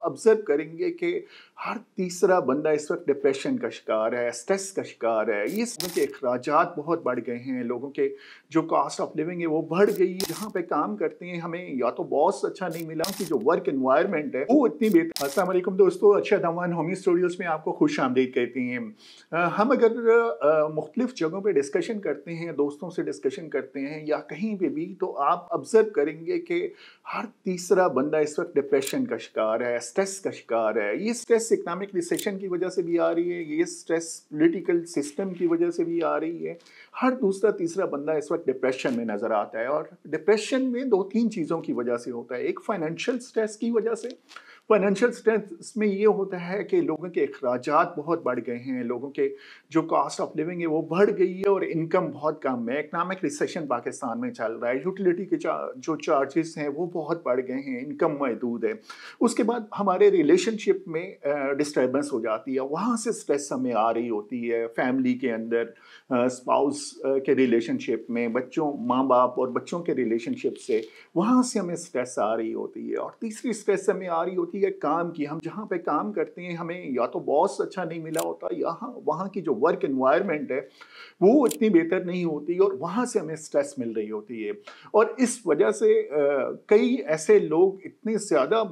Observe करेंगे कि हर तीसरा बंदा इस वक्त डिप्रेशन का शिकार है, स्ट्रेस का शिकार है। ये लोगों के अखराजात बहुत बढ़ गए हैं, लोगों के जो कॉस्ट ऑफ लिविंग है वो बढ़ गई है। जहाँ पे काम करते हैं हमें या तो बॉस अच्छा नहीं मिला कि जो वर्क एनवायरनमेंट है वो इतनी बेहतर। अस्सलाम वालेकुम दोस्तों, अच्छा दमान होमी स्टूडियोज में आपको खुश आमदीद कहती हैं। हम अगर मुख्तलिफ जगहों पे डिस्कशन करते हैं, दोस्तों से डिस्कशन करते हैं या कहीं पे भी, तो आप ऑब्जर्व करेंगे कि हर तीसरा बंदा इस वक्त डिप्रेशन का शिकार है, स्ट्रेस का शिकार है। ये स्ट्रेस इकोनॉमिक रिसेशन की वजह से भी आ रही है, ये स्ट्रेस पॉलिटिकल सिस्टम की वजह से भी आ रही है। हर दूसरा तीसरा बंदा इस वक्त डिप्रेशन में नज़र आता है, और डिप्रेशन में दो तीन चीज़ों की वजह से होता है। एक फाइनेंशियल स्ट्रेस की वजह से, फाइनेंशियल स्ट्रेस में ये होता है कि लोगों के अखराजात बहुत बढ़ गए हैं, लोगों के जो कॉस्ट ऑफ लिविंग है वो बढ़ गई है और इनकम बहुत कम है। इकोनॉमिक रिसेशन पाकिस्तान में चल रहा है, यूटिलिटी के जो चार्जेस हैं वो बहुत बढ़ गए हैं, इनकम महदूद है। उसके बाद हमारे रिलेशनशिप में डिस्टर्बेंस हो जाती है, वहाँ से स्ट्रेस हमें आ रही होती है। फैमिली के अंदर स्पाउस के रिलेशनशिप में, बच्चों, माँ बाप और बच्चों के रिलेशनशिप से, वहाँ से हमें स्ट्रेस आ रही होती है। और तीसरी स्ट्रेस हमें आ रही होती है काम की। हम जहाँ पे काम करते हैं हमें या तो बॉस अच्छा नहीं मिला होता, या वहाँ की जो वर्क एनवायरनमेंट है वो इतनी बेहतर नहीं होती, और वहाँ से हमें स्ट्रेस मिल रही होती है। और इस वजह से कई ऐसे लोग इतने ज़्यादा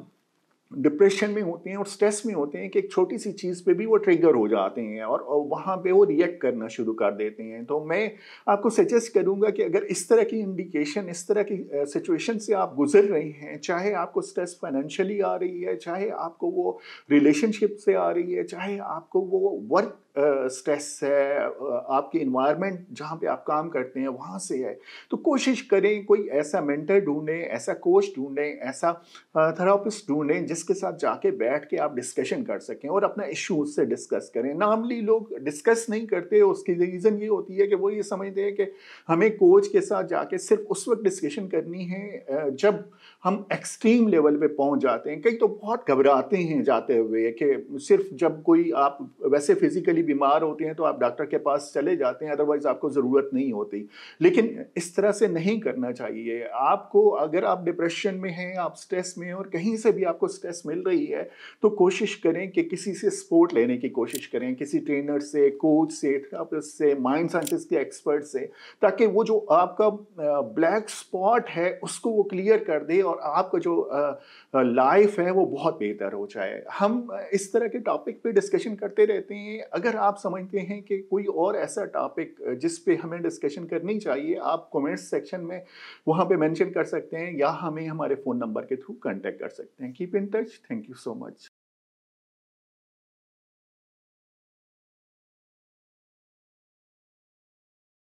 डिप्रेशन में होते हैं और स्ट्रेस में होते हैं कि एक छोटी सी चीज़ पे भी वो ट्रिगर हो जाते हैं और वहाँ पे वो रिएक्ट करना शुरू कर देते हैं। तो मैं आपको सजेस्ट करूँगा कि अगर इस तरह की इंडिकेशन, इस तरह की सिचुएशन से आप गुजर रहे हैं, चाहे आपको स्ट्रेस फाइनेंशियली आ रही है, चाहे आपको वो रिलेशनशिप से आ रही है, चाहे आपको वो वर्क स्ट्रेस है, आपके इन्वायरमेंट जहाँ पे आप काम करते हैं वहाँ से है, तो कोशिश करें कोई ऐसा मेंटर ढूंढें, ऐसा कोच ढूंढें, ऐसा थेरापिस्ट ढूंढें जिसके साथ जाके बैठ के आप डिस्कशन कर सकें और अपना इशू उससे डिस्कस करें। नॉर्मली लोग डिस्कस नहीं करते, उसकी रीज़न ये होती है कि वो ये समझते हैं कि हमें कोच के साथ जाके सिर्फ उस वक्त डिस्कशन करनी है जब हम एक्सट्रीम लेवल पे पहुंच जाते हैं। कई तो बहुत घबराते हैं जाते हुए कि सिर्फ जब कोई, आप वैसे फिजिकली बीमार होते हैं तो आप डॉक्टर के पास चले जाते हैं, अदरवाइज आपको ज़रूरत नहीं होती। लेकिन इस तरह से नहीं करना चाहिए। आपको, अगर आप डिप्रेशन में हैं, आप स्ट्रेस में हैं और कहीं से भी आपको स्ट्रेस मिल रही है, तो कोशिश करें कि किसी से सपोर्ट लेने की कोशिश करें, किसी ट्रेनर से, कोच से, थेरापिस्ट से, माइंड साइंटिस्ट के एक्सपर्ट से, ताकि वो जो आपका ब्लैक स्पॉट है उसको वो क्लियर कर दे और आपका जो लाइफ है वो बहुत बेहतर हो जाए। हम इस तरह के टॉपिक पे डिस्कशन करते रहते हैं। अगर आप समझते हैं कि कोई और ऐसा टॉपिक जिस पे हमें डिस्कशन करनी चाहिए, आप कमेंट्स सेक्शन में वहाँ पे मेंशन कर सकते हैं, या हमें हमारे फ़ोन नंबर के थ्रू कांटेक्ट कर सकते हैं। Keep in touch. Thank you so much.